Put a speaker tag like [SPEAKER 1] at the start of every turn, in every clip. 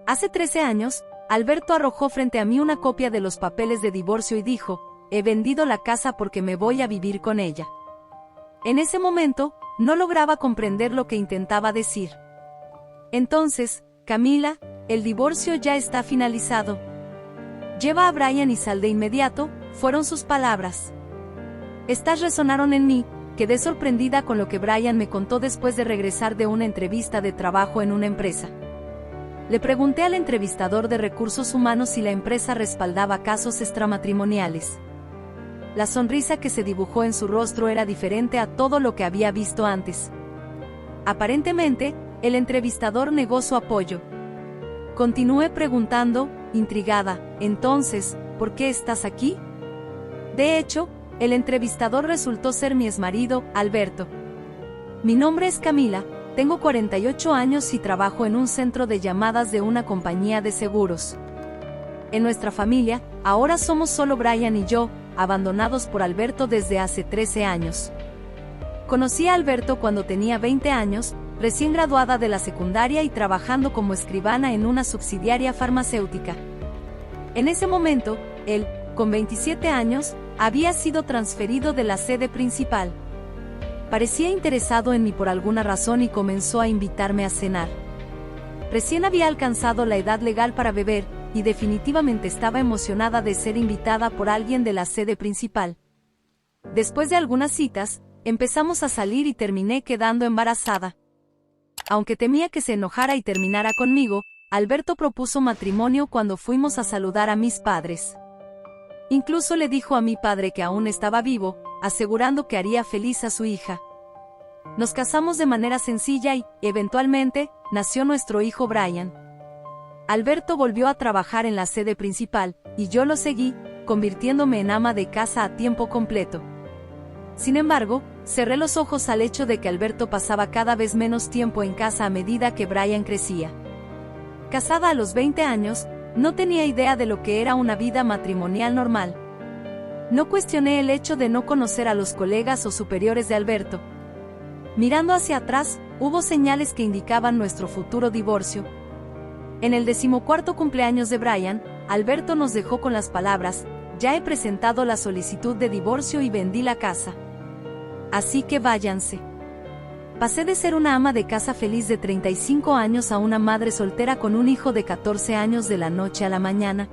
[SPEAKER 1] Hace 13 años, Alberto arrojó frente a mí una copia de los papeles de divorcio y dijo: he vendido la casa porque me voy a vivir con ella. En ese momento, no lograba comprender lo que intentaba decir. Entonces, Camila, el divorcio ya está finalizado. Lleva a Brian y sal de inmediato, fueron sus palabras. Estas resonaron en mí. Quedé sorprendida con lo que Brian me contó después de regresar de una entrevista de trabajo en una empresa. Le pregunté al entrevistador de recursos humanos si la empresa respaldaba casos extramatrimoniales. La sonrisa que se dibujó en su rostro era diferente a todo lo que había visto antes. Aparentemente, el entrevistador negó su apoyo. Continué preguntando, intrigada: entonces, ¿por qué estás aquí? De hecho, el entrevistador resultó ser mi exmarido, Alberto. Mi nombre es Camila, tengo 48 años y trabajo en un centro de llamadas de una compañía de seguros. En nuestra familia, ahora somos solo Brian y yo, abandonados por Alberto desde hace 13 años. Conocí a Alberto cuando tenía 20 años, recién graduada de la secundaria y trabajando como escribana en una subsidiaria farmacéutica. En ese momento, él, con 27 años, había sido transferido de la sede principal. Parecía interesado en mí por alguna razón y comenzó a invitarme a cenar. Recién había alcanzado la edad legal para beber, y definitivamente estaba emocionada de ser invitada por alguien de la sede principal. Después de algunas citas, empezamos a salir y terminé quedando embarazada. Aunque temía que se enojara y terminara conmigo, Alberto propuso matrimonio cuando fuimos a saludar a mis padres. Incluso le dijo a mi padre que aún estaba vivo, asegurando que haría feliz a su hija. Nos casamos de manera sencilla y, eventualmente, nació nuestro hijo Brian. Alberto volvió a trabajar en la sede principal, y yo lo seguí, convirtiéndome en ama de casa a tiempo completo. Sin embargo, cerré los ojos al hecho de que Alberto pasaba cada vez menos tiempo en casa a medida que Brian crecía. Casada a los 20 años, no tenía idea de lo que era una vida matrimonial normal. No cuestioné el hecho de no conocer a los colegas o superiores de Alberto. Mirando hacia atrás, hubo señales que indicaban nuestro futuro divorcio. En el 14º cumpleaños de Brian, Alberto nos dejó con las palabras: ya he presentado la solicitud de divorcio y vendí la casa. Así que váyanse. Pasé de ser una ama de casa feliz de 35 años a una madre soltera con un hijo de 14 años de la noche a la mañana.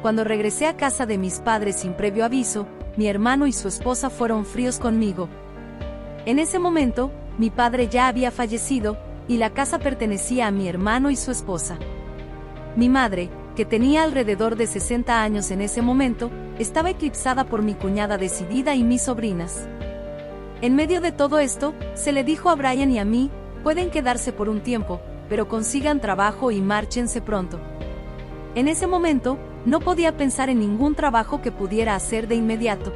[SPEAKER 1] Cuando regresé a casa de mis padres sin previo aviso, mi hermano y su esposa fueron fríos conmigo. En ese momento, mi padre ya había fallecido, y la casa pertenecía a mi hermano y su esposa. Mi madre, que tenía alrededor de 60 años en ese momento, estaba eclipsada por mi cuñada decidida y mis sobrinas. En medio de todo esto, se le dijo a Brian y a mí: pueden quedarse por un tiempo, pero consigan trabajo y márchense pronto. En ese momento, no podía pensar en ningún trabajo que pudiera hacer de inmediato.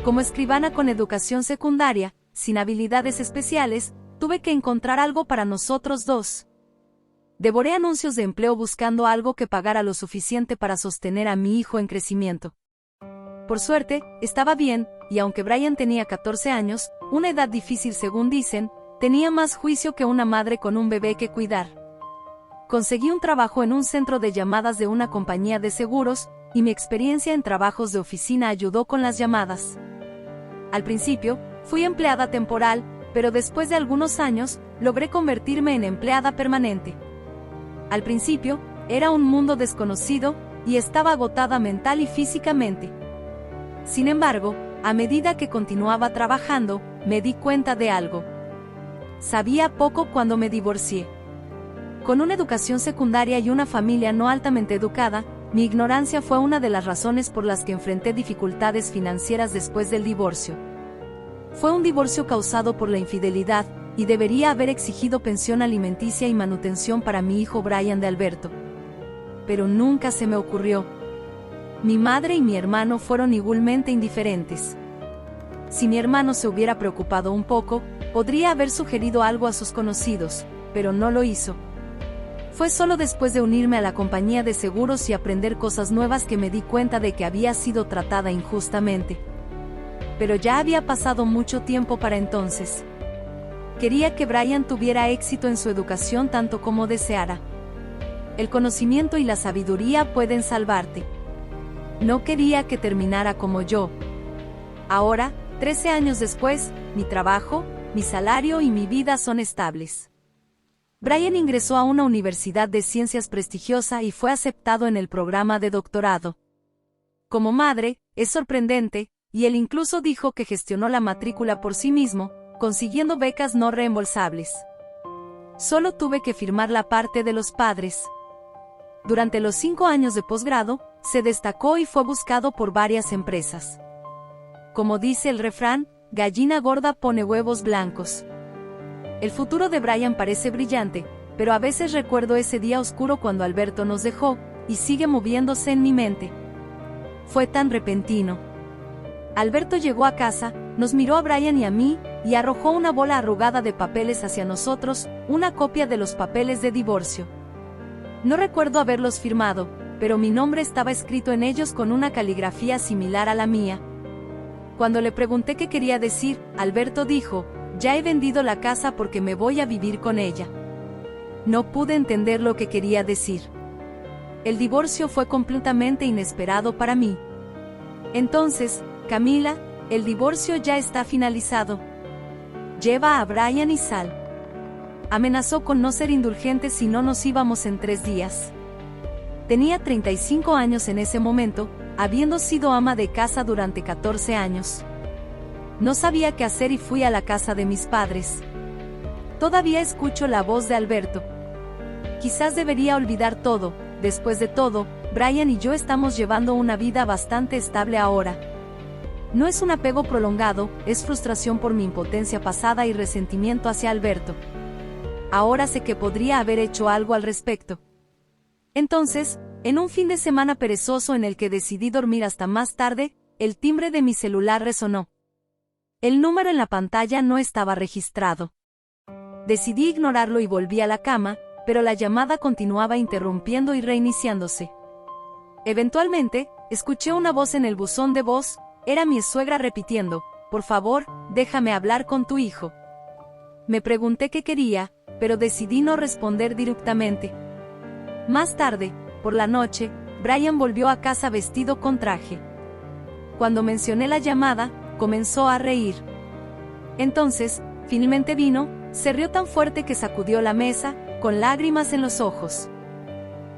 [SPEAKER 1] Como escribana con educación secundaria, sin habilidades especiales, tuve que encontrar algo para nosotros dos. Devoré anuncios de empleo buscando algo que pagara lo suficiente para sostener a mi hijo en crecimiento. Por suerte, estaba bien, y aunque Brian tenía 14 años, una edad difícil según dicen, tenía más juicio que una madre con un bebé que cuidar. Conseguí un trabajo en un centro de llamadas de una compañía de seguros, y mi experiencia en trabajos de oficina ayudó con las llamadas. Al principio, fui empleada temporal, pero después de algunos años, logré convertirme en empleada permanente. Al principio, era un mundo desconocido, y estaba agotada mental y físicamente. Sin embargo, a medida que continuaba trabajando, me di cuenta de algo. Sabía poco cuando me divorcié. Con una educación secundaria y una familia no altamente educada, mi ignorancia fue una de las razones por las que enfrenté dificultades financieras después del divorcio. Fue un divorcio causado por la infidelidad, y debería haber exigido pensión alimenticia y manutención para mi hijo Brian de Alberto. Pero nunca se me ocurrió. Mi madre y mi hermano fueron igualmente indiferentes. Si mi hermano se hubiera preocupado un poco, podría haber sugerido algo a sus conocidos, pero no lo hizo. Fue solo después de unirme a la compañía de seguros y aprender cosas nuevas que me di cuenta de que había sido tratada injustamente. Pero ya había pasado mucho tiempo para entonces. Quería que Brian tuviera éxito en su educación tanto como deseara. el conocimiento y la sabiduría pueden salvarte. No quería que terminara como yo. Ahora, 13 años después, mi trabajo, mi salario y mi vida son estables. Brian ingresó a una universidad de ciencias prestigiosa y fue aceptado en el programa de doctorado. Como madre, es sorprendente, y él incluso dijo que gestionó la matrícula por sí mismo, consiguiendo becas no reembolsables. Solo tuve que firmar la parte de los padres. Durante los 5 años de posgrado, se destacó y fue buscado por varias empresas. Como dice el refrán, gallina gorda pone huevos blancos. El futuro de Brian parece brillante, pero a veces recuerdo ese día oscuro cuando Alberto nos dejó, y sigue moviéndose en mi mente. Fue tan repentino. Alberto llegó a casa, nos miró a Brian y a mí, y arrojó una bola arrugada de papeles hacia nosotros, una copia de los papeles de divorcio. No recuerdo haberlos firmado, pero mi nombre estaba escrito en ellos con una caligrafía similar a la mía. Cuando le pregunté qué quería decir, Alberto dijo, ya he vendido la casa porque me voy a vivir con ella. No pude entender lo que quería decir. El divorcio fue completamente inesperado para mí. Entonces, Camila, el divorcio ya está finalizado. Lleva a Brian y sal. Amenazó con no ser indulgente si no nos íbamos en 3 días. Tenía 35 años en ese momento, habiendo sido ama de casa durante 14 años. No sabía qué hacer y fui a la casa de mis padres. Todavía escucho la voz de Alberto. Quizás debería olvidar todo, después de todo, Brian y yo estamos llevando una vida bastante estable ahora. No es un apego prolongado, es frustración por mi impotencia pasada y resentimiento hacia Alberto. Ahora sé que podría haber hecho algo al respecto. Entonces, en un fin de semana perezoso en el que decidí dormir hasta más tarde, el timbre de mi celular resonó. El número en la pantalla no estaba registrado. Decidí ignorarlo y volví a la cama, pero la llamada continuaba interrumpiendo y reiniciándose. Eventualmente, escuché una voz en el buzón de voz, era mi suegra repitiendo, por favor, déjame hablar con tu hijo. Me pregunté qué quería, pero decidí no responder directamente. Más tarde, por la noche, Brian volvió a casa vestido con traje. Cuando mencioné la llamada, comenzó a reír. Entonces, finalmente vino, se rió tan fuerte que sacudió la mesa, con lágrimas en los ojos.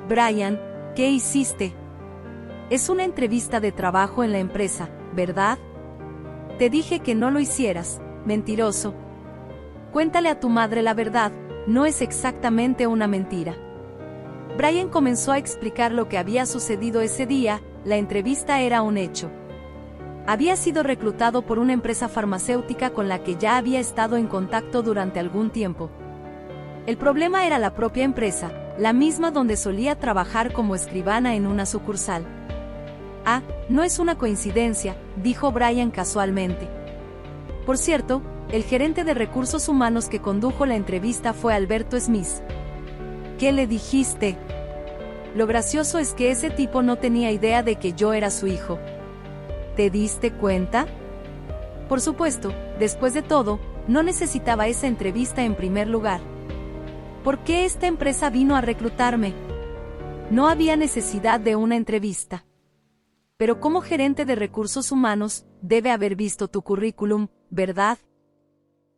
[SPEAKER 1] Brian, ¿qué hiciste? Es una entrevista de trabajo en la empresa, ¿verdad? Te dije que no lo hicieras, mentiroso. Cuéntale a tu madre la verdad, no es exactamente una mentira. Brian comenzó a explicar lo que había sucedido ese día, la entrevista era un hecho. Había sido reclutado por una empresa farmacéutica con la que ya había estado en contacto durante algún tiempo. El problema era la propia empresa, la misma donde solía trabajar como escribana en una sucursal. Ah, no es una coincidencia, dijo Brian casualmente. Por cierto, el gerente de recursos humanos que condujo la entrevista fue Alberto Smith. ¿Qué le dijiste? Lo gracioso es que ese tipo no tenía idea de que yo era su hijo. ¿Te diste cuenta? Por supuesto, después de todo, no necesitaba esa entrevista en primer lugar. ¿Por qué esta empresa vino a reclutarme? No había necesidad de una entrevista. Pero como gerente de recursos humanos, debe haber visto tu currículum, ¿verdad?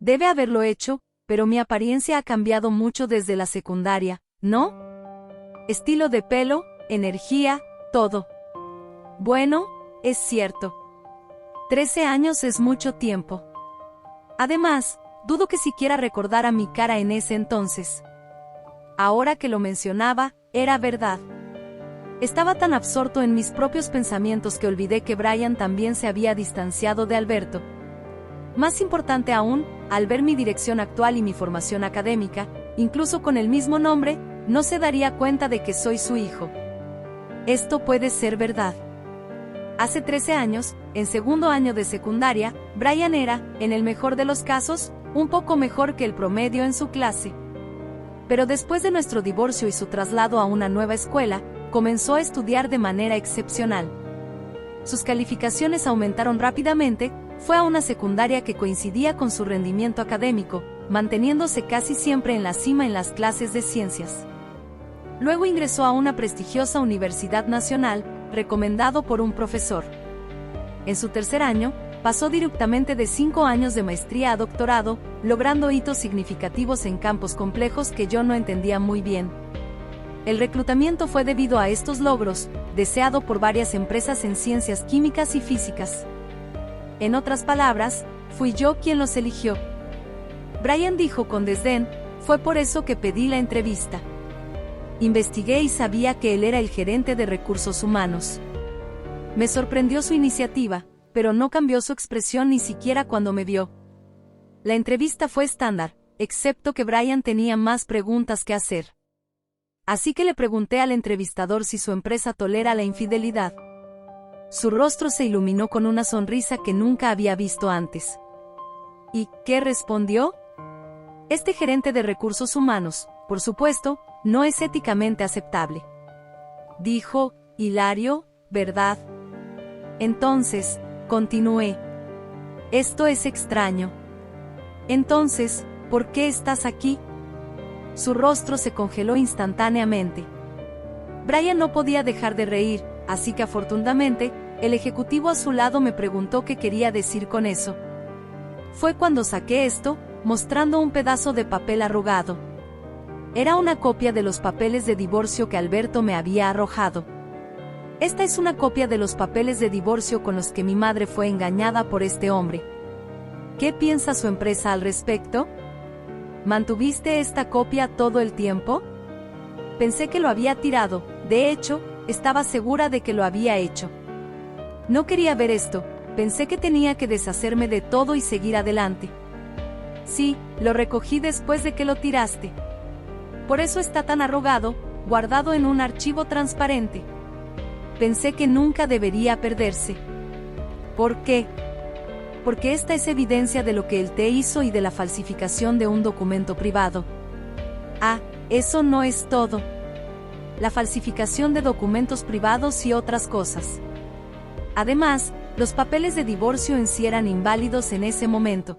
[SPEAKER 1] Debe haberlo hecho, pero mi apariencia ha cambiado mucho desde la secundaria, ¿no? Estilo de pelo, energía, todo. Bueno, es cierto. 13 años es mucho tiempo. Además, dudo que siquiera recordara mi cara en ese entonces. Ahora que lo mencionaba, era verdad. Estaba tan absorto en mis propios pensamientos que olvidé que Brian también se había distanciado de Alberto. Más importante aún, al ver mi dirección actual y mi formación académica, incluso con el mismo nombre, no se daría cuenta de que soy su hijo. Esto puede ser verdad. Hace 13 años, en segundo año de secundaria, Brian era, en el mejor de los casos, un poco mejor que el promedio en su clase. Pero después de nuestro divorcio y su traslado a una nueva escuela, comenzó a estudiar de manera excepcional. Sus calificaciones aumentaron rápidamente, fue a una secundaria que coincidía con su rendimiento académico, manteniéndose casi siempre en la cima en las clases de ciencias. Luego ingresó a una prestigiosa universidad nacional, recomendado por un profesor. En su tercer año, pasó directamente de 5 años de maestría a doctorado, logrando hitos significativos en campos complejos que yo no entendía muy bien. El reclutamiento fue debido a estos logros, deseado por varias empresas en ciencias químicas y físicas. En otras palabras, fui yo quien los eligió. Brian dijo con desdén, fue por eso que pedí la entrevista. Investigué y sabía que él era el gerente de recursos humanos. Me sorprendió su iniciativa, pero no cambió su expresión ni siquiera cuando me vio. La entrevista fue estándar, excepto que Brian tenía más preguntas que hacer. Así que le pregunté al entrevistador si su empresa tolera la infidelidad. Su rostro se iluminó con una sonrisa que nunca había visto antes. ¿Y qué respondió? Este gerente de recursos humanos, por supuesto, no es éticamente aceptable. Dijo, hilario, ¿verdad? Entonces, continué. Esto es extraño. Entonces, ¿por qué estás aquí? Su rostro se congeló instantáneamente. Brian no podía dejar de reír, así que afortunadamente, el ejecutivo a su lado me preguntó qué quería decir con eso. Fue cuando saqué esto, mostrando un pedazo de papel arrugado. Era una copia de los papeles de divorcio que Alberto me había arrojado. Esta es una copia de los papeles de divorcio con los que mi madre fue engañada por este hombre. ¿Qué piensa su empresa al respecto? ¿Mantuviste esta copia todo el tiempo? Pensé que lo había tirado, de hecho, estaba segura de que lo había hecho. No quería ver esto, pensé que tenía que deshacerme de todo y seguir adelante. Sí, lo recogí después de que lo tiraste. Por eso está tan arrugado, guardado en un archivo transparente. Pensé que nunca debería perderse. ¿Por qué? Porque esta es evidencia de lo que él te hizo y de la falsificación de un documento privado. Ah, eso no es todo. La falsificación de documentos privados y otras cosas. Además, los papeles de divorcio en sí eran inválidos en ese momento.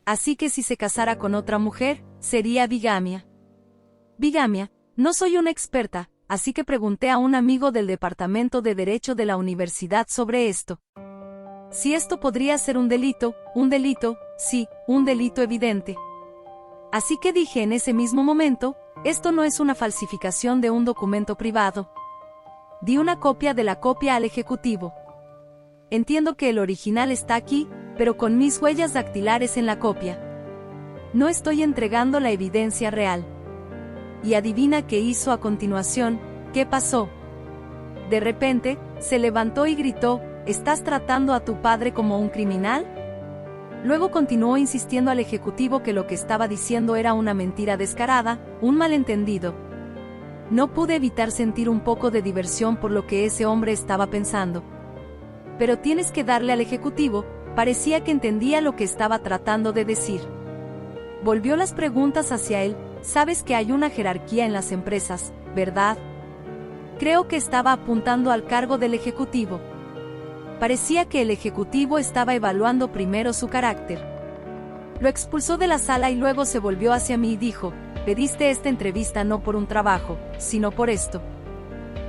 [SPEAKER 1] Así que si se casara con otra mujer, sería bigamia. Bigamia, no soy una experta, así que pregunté a un amigo del Departamento de Derecho de la universidad sobre esto. Si esto podría ser un delito, sí, un delito evidente. Así que dije en ese mismo momento, esto no es una falsificación de un documento privado. Di una copia de la copia al ejecutivo. Entiendo que el original está aquí, pero con mis huellas dactilares en la copia. No estoy entregando la evidencia real. Y adivina qué hizo a continuación, ¿qué pasó? De repente, se levantó y gritó, ¿estás tratando a tu padre como un criminal? Luego continuó insistiendo al ejecutivo que lo que estaba diciendo era una mentira descarada, un malentendido. No pude evitar sentir un poco de diversión por lo que ese hombre estaba pensando. Pero tienes que darle al ejecutivo, parecía que entendía lo que estaba tratando de decir. Volvió las preguntas hacia él, sabes que hay una jerarquía en las empresas, ¿verdad? Creo que estaba apuntando al cargo del ejecutivo. Parecía que el ejecutivo estaba evaluando primero su carácter. Lo expulsó de la sala y luego se volvió hacia mí y dijo, pediste esta entrevista no por un trabajo, sino por esto.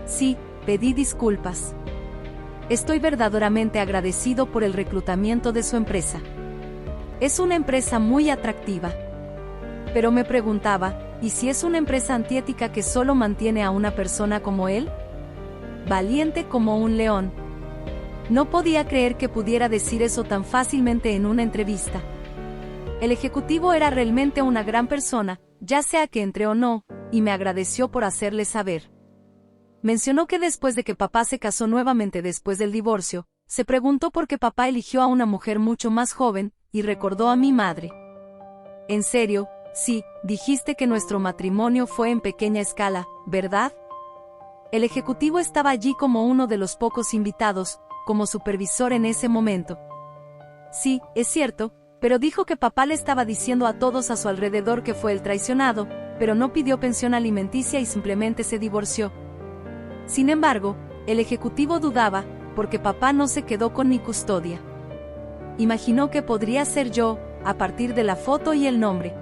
[SPEAKER 1] Sí, pedí disculpas. Estoy verdaderamente agradecido por el reclutamiento de su empresa. Es una empresa muy atractiva. Pero me preguntaba, ¿y si es una empresa antiética que solo mantiene a una persona como él? Valiente como un león. No podía creer que pudiera decir eso tan fácilmente en una entrevista. El ejecutivo era realmente una gran persona, ya sea que entré o no, y me agradeció por hacerle saber. Mencionó que después de que papá se casó nuevamente después del divorcio, se preguntó por qué papá eligió a una mujer mucho más joven, y recordó a mi madre. En serio, sí, dijiste que nuestro matrimonio fue en pequeña escala, ¿verdad? El ejecutivo estaba allí como uno de los pocos invitados, como supervisor en ese momento. Sí, es cierto, pero dijo que papá le estaba diciendo a todos a su alrededor que fue el traicionado, pero no pidió pensión alimenticia y simplemente se divorció. Sin embargo, el ejecutivo dudaba, porque papá no se quedó con mi custodia. Imaginó que podría ser yo, a partir de la foto y el nombre.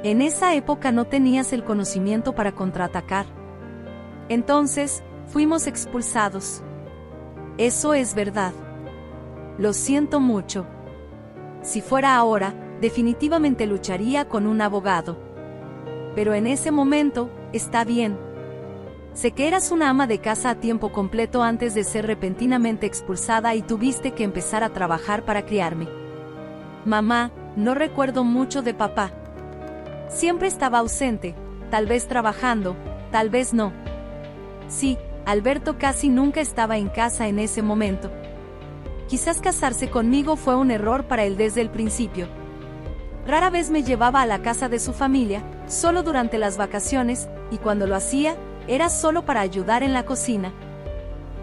[SPEAKER 1] En esa época no tenías el conocimiento para contraatacar. Entonces, fuimos expulsados. Eso es verdad. Lo siento mucho. Si fuera ahora, definitivamente lucharía con un abogado. Pero en ese momento, está bien. Sé que eras una ama de casa a tiempo completo antes de ser repentinamente expulsada y tuviste que empezar a trabajar para criarme. Mamá, no recuerdo mucho de papá. Siempre estaba ausente, tal vez trabajando, tal vez no. Sí, Alberto casi nunca estaba en casa en ese momento. Quizás casarse conmigo fue un error para él desde el principio. Rara vez me llevaba a la casa de su familia, solo durante las vacaciones, y cuando lo hacía, era solo para ayudar en la cocina.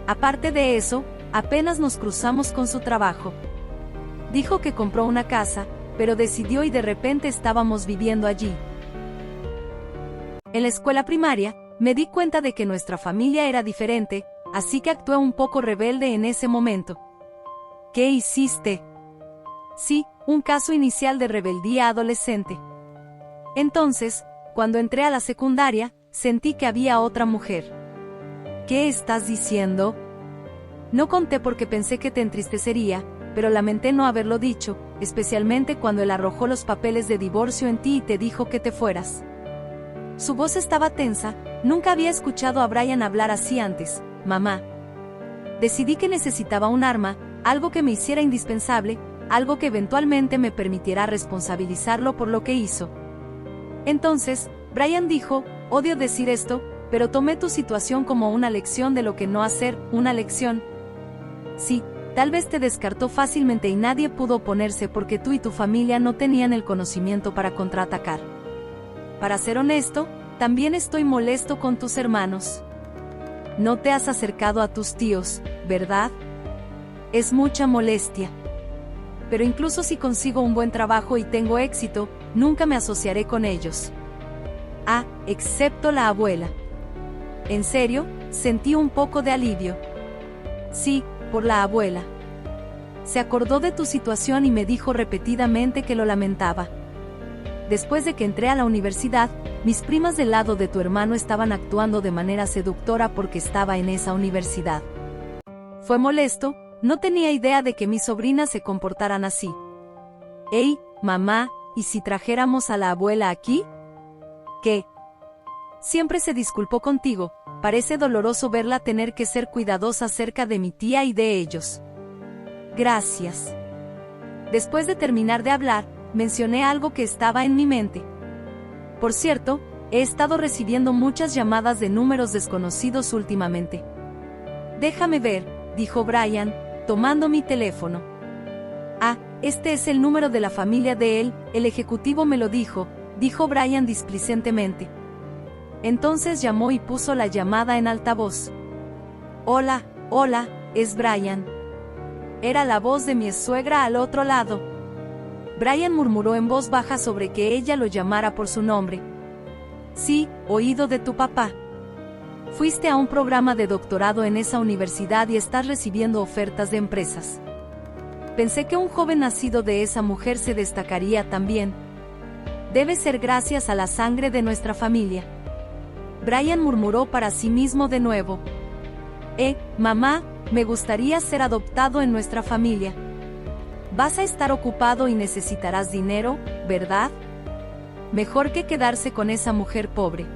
[SPEAKER 1] Aparte de eso, apenas nos cruzamos con su trabajo. Dijo que compró una casa, pero decidió y de repente estábamos viviendo allí. En la escuela primaria, me di cuenta de que nuestra familia era diferente, así que actué un poco rebelde en ese momento. ¿Qué hiciste? Sí, un caso inicial de rebeldía adolescente. Entonces, cuando entré a la secundaria, sentí que había otra mujer. ¿Qué estás diciendo? No conté porque pensé que te entristecería, pero lamenté no haberlo dicho, especialmente cuando él arrojó los papeles de divorcio en ti y te dijo que te fueras. Su voz estaba tensa, nunca había escuchado a Brian hablar así antes, mamá. Decidí que necesitaba un arma, algo que me hiciera indispensable, algo que eventualmente me permitiera responsabilizarlo por lo que hizo. Entonces, Brian dijo, odio decir esto, pero tomé tu situación como una lección de lo que no hacer, una lección. Sí, tal vez te descartó fácilmente y nadie pudo oponerse porque tú y tu familia no tenían el conocimiento para contraatacar. Para ser honesto, también estoy molesto con tus hermanos. No te has acercado a tus tíos, ¿verdad? Es mucha molestia. Pero incluso si consigo un buen trabajo y tengo éxito, nunca me asociaré con ellos. Ah, excepto la abuela. En serio, sentí un poco de alivio. Sí, por la abuela. Se acordó de tu situación y me dijo repetidamente que lo lamentaba. Después de que entré a la universidad, mis primas del lado de tu hermano estaban actuando de manera seductora porque estaba en esa universidad. Fue molesto, no tenía idea de que mis sobrinas se comportaran así. Hey, mamá, ¿y si trajéramos a la abuela aquí? ¿Qué? Siempre se disculpó contigo, parece doloroso verla tener que ser cuidadosa acerca de mi tía y de ellos. Gracias. Después de terminar de hablar, mencioné algo que estaba en mi mente. Por cierto, he estado recibiendo muchas llamadas de números desconocidos últimamente. Déjame ver, dijo Brian, tomando mi teléfono. Ah, este es el número de la familia de él, el ejecutivo me lo dijo Brian displicentemente. Entonces llamó y puso la llamada en altavoz. Hola, es Brian. Era la voz de mi suegra al otro lado. Brian murmuró en voz baja sobre que ella lo llamara por su nombre. Sí, oído de tu papá. Fuiste a un programa de doctorado en esa universidad y estás recibiendo ofertas de empresas. Pensé que un joven nacido de esa mujer se destacaría también. Debe ser gracias a la sangre de nuestra familia. Brian murmuró para sí mismo de nuevo. Mamá, me gustaría ser adoptado en nuestra familia. Vas a estar ocupado y necesitarás dinero, ¿verdad? Mejor que quedarse con esa mujer pobre.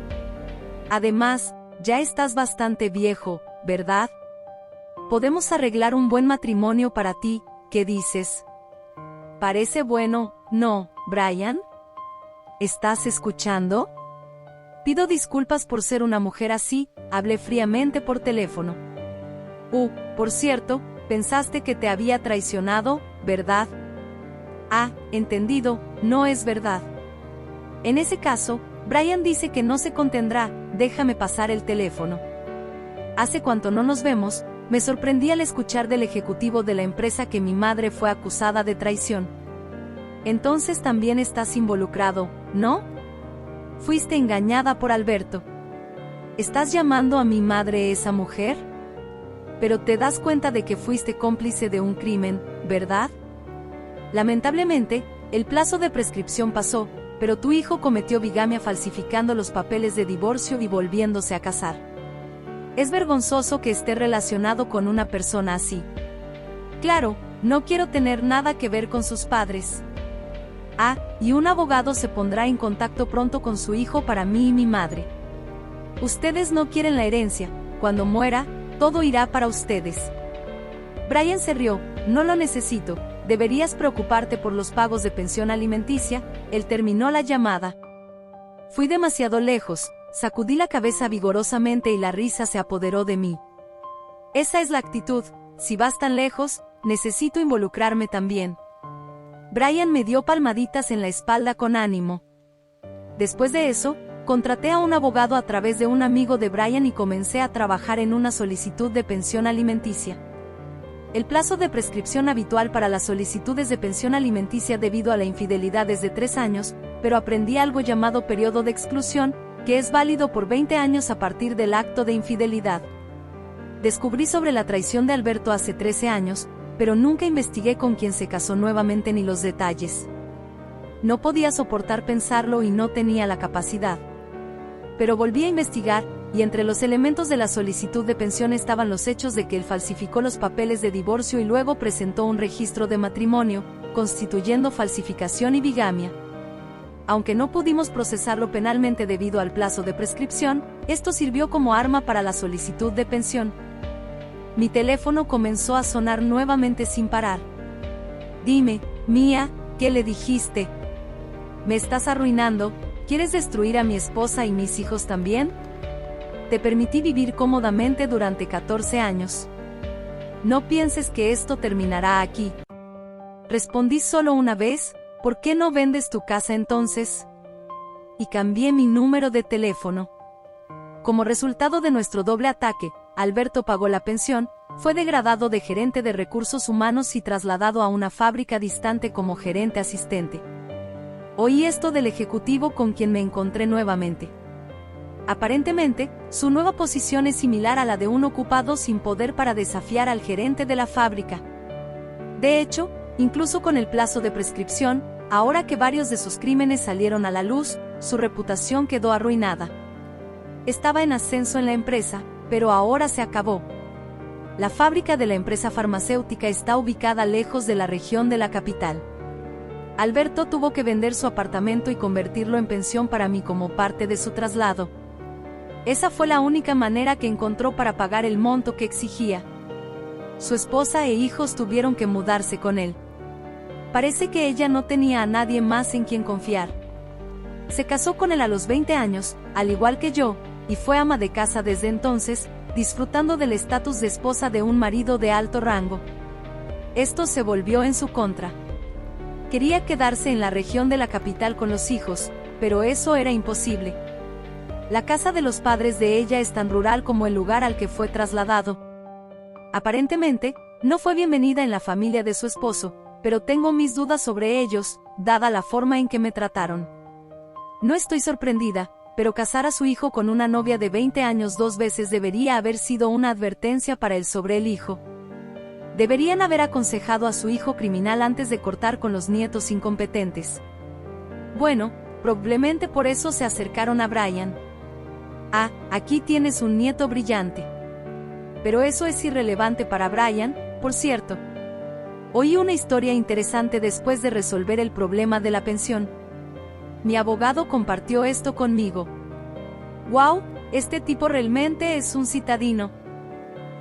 [SPEAKER 1] Además, ya estás bastante viejo, ¿verdad? Podemos arreglar un buen matrimonio para ti, ¿qué dices? ¿Parece bueno, no, Brian? ¿Estás escuchando? Pido disculpas por ser una mujer así, hablé fríamente por teléfono. Por cierto, pensaste que te había traicionado, ¿verdad? Ah, entendido, no es verdad. En ese caso, Brian dice que no se contendrá, déjame pasar el teléfono. Hace cuánto no nos vemos, me sorprendí al escuchar del ejecutivo de la empresa que mi madre fue acusada de traición. Entonces también estás involucrado, ¿no? Fuiste engañada por Alberto. ¿Estás llamando a mi madre esa mujer? Pero te das cuenta de que fuiste cómplice de un crimen, ¿verdad? Lamentablemente, el plazo de prescripción pasó, pero tu hijo cometió bigamia falsificando los papeles de divorcio y volviéndose a casar. Es vergonzoso que esté relacionado con una persona así. Claro, no quiero tener nada que ver con sus padres. Y un abogado se pondrá en contacto pronto con su hijo para mí y mi madre. Ustedes no quieren la herencia, cuando muera, todo irá para ustedes. Brian se rió, no lo necesito, deberías preocuparte por los pagos de pensión alimenticia. Él terminó la llamada. Fui demasiado lejos, sacudí la cabeza vigorosamente y la risa se apoderó de mí. Esa es la actitud, si vas tan lejos, necesito involucrarme también. Brian me dio palmaditas en la espalda con ánimo. Después de eso, contraté a un abogado a través de un amigo de Brian y comencé a trabajar en una solicitud de pensión alimenticia. El plazo de prescripción habitual para las solicitudes de pensión alimenticia debido a la infidelidad es de 3 años, pero aprendí algo llamado periodo de exclusión, que es válido por 20 años a partir del acto de infidelidad. Descubrí sobre la traición de Alberto hace 13 años, pero nunca investigué con quién se casó nuevamente ni los detalles. No podía soportar pensarlo y no tenía la capacidad. Pero volví a investigar, y entre los elementos de la solicitud de pensión estaban los hechos de que él falsificó los papeles de divorcio y luego presentó un registro de matrimonio, constituyendo falsificación y bigamia. Aunque no pudimos procesarlo penalmente debido al plazo de prescripción, esto sirvió como arma para la solicitud de pensión. Mi teléfono comenzó a sonar nuevamente sin parar. Dime, Mia, ¿qué le dijiste? Me estás arruinando, ¿quieres destruir a mi esposa y mis hijos también? Te permití vivir cómodamente durante 14 años. No pienses que esto terminará aquí. Respondí solo una vez, ¿por qué no vendes tu casa entonces? Y cambié mi número de teléfono. Como resultado de nuestro doble ataque, Alberto pagó la pensión, fue degradado de gerente de recursos humanos y trasladado a una fábrica distante como gerente asistente. Oí esto del ejecutivo con quien me encontré nuevamente. Aparentemente, su nueva posición es similar a la de un ocupado sin poder para desafiar al gerente de la fábrica. De hecho, incluso con el plazo de prescripción, ahora que varios de sus crímenes salieron a la luz, su reputación quedó arruinada. Estaba en ascenso en la empresa, pero ahora se acabó. La fábrica de la empresa farmacéutica está ubicada lejos de la región de la capital. Alberto tuvo que vender su apartamento y convertirlo en pensión para mí como parte de su traslado. Esa fue la única manera que encontró para pagar el monto que exigía. Su esposa e hijos tuvieron que mudarse con él. Parece que ella no tenía a nadie más en quien confiar. Se casó con él a los 20 años, al igual que yo, y fue ama de casa desde entonces, disfrutando del estatus de esposa de un marido de alto rango. Esto se volvió en su contra. Quería quedarse en la región de la capital con los hijos, pero eso era imposible. La casa de los padres de ella es tan rural como el lugar al que fue trasladado. Aparentemente, no fue bienvenida en la familia de su esposo, pero tengo mis dudas sobre ellos, dada la forma en que me trataron. No estoy sorprendida, pero casar a su hijo con una novia de 20 años 2 veces debería haber sido una advertencia para él sobre el hijo. Deberían haber aconsejado a su hijo criminal antes de cortar con los nietos incompetentes. Bueno, probablemente por eso se acercaron a Brian. Aquí tienes un nieto brillante. Pero eso es irrelevante para Brian, por cierto. Oí una historia interesante después de resolver el problema de la pensión. Mi abogado compartió esto conmigo. ¡Wow! Este tipo realmente es un citadino.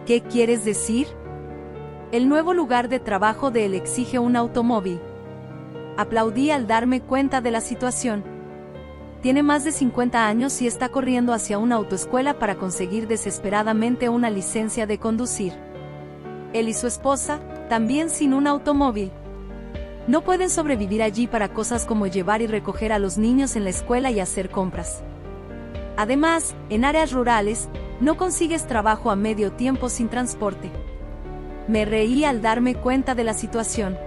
[SPEAKER 1] ¿Qué quieres decir? El nuevo lugar de trabajo de él exige un automóvil. Aplaudí al darme cuenta de la situación. Tiene más de 50 años y está corriendo hacia una autoescuela para conseguir desesperadamente una licencia de conducir. Él y su esposa, también sin un automóvil. No pueden sobrevivir allí para cosas como llevar y recoger a los niños en la escuela y hacer compras. Además, en áreas rurales, no consigues trabajo a medio tiempo sin transporte. Me reí al darme cuenta de la situación.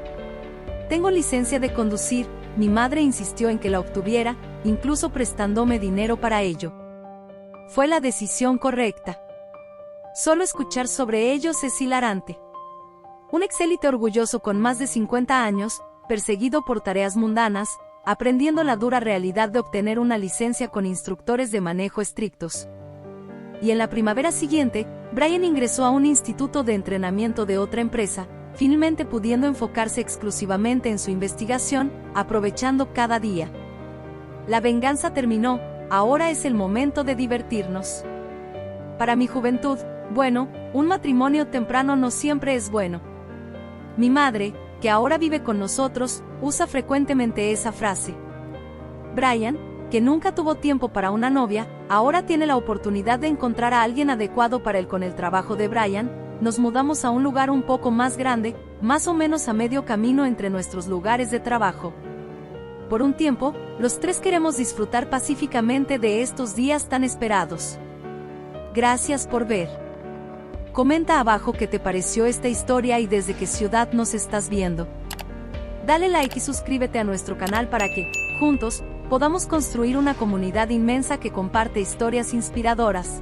[SPEAKER 1] Tengo licencia de conducir, mi madre insistió en que la obtuviera, incluso prestándome dinero para ello. Fue la decisión correcta. Solo escuchar sobre ellos es hilarante. Un exélite orgulloso con más de 50 años, perseguido por tareas mundanas, aprendiendo la dura realidad de obtener una licencia con instructores de manejo estrictos. Y en la primavera siguiente, Brian ingresó a un instituto de entrenamiento de otra empresa, finalmente pudiendo enfocarse exclusivamente en su investigación, aprovechando cada día. La venganza terminó, ahora es el momento de divertirnos. Para mi juventud, bueno, un matrimonio temprano no siempre es bueno. Mi madre, que ahora vive con nosotros, usa frecuentemente esa frase. Brian, que nunca tuvo tiempo para una novia, ahora tiene la oportunidad de encontrar a alguien adecuado para él. Con el trabajo de Brian, nos mudamos a un lugar un poco más grande, más o menos a medio camino entre nuestros lugares de trabajo. Por un tiempo, los tres queremos disfrutar pacíficamente de estos días tan esperados. Gracias por ver. Comenta abajo qué te pareció esta historia y desde qué ciudad nos estás viendo. Dale like y suscríbete a nuestro canal para que, juntos, podamos construir una comunidad inmensa que comparte historias inspiradoras.